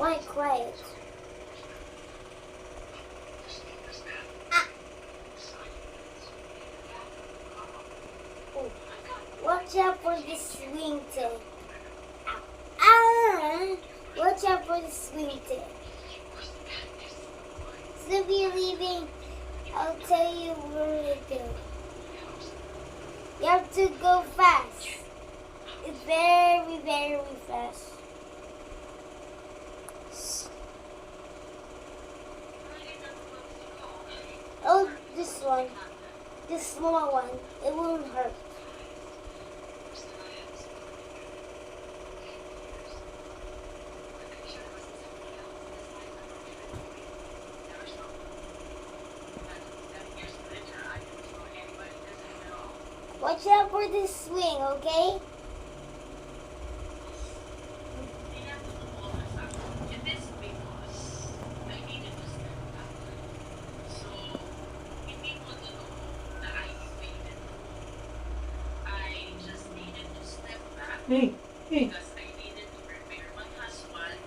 Why quiet? Ah. Oh. Watch out for the swing tail. Ah. Watch out for the swing tail. So if you're leaving, I'll tell you where to go. You have to go fast. It's very, very fast. Oh, this one. This small one. It won't hurt. Watch out for this swing, okay? Hey, hey. Because I needed to prepare my husband,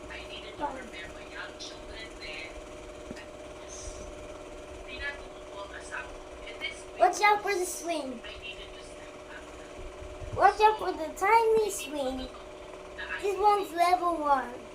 I needed to prepare my young children then. Tinatulog as ako. And this week, Watch out for the swing. I needed to step back. Watch out for the tiny swing. This one's level 1.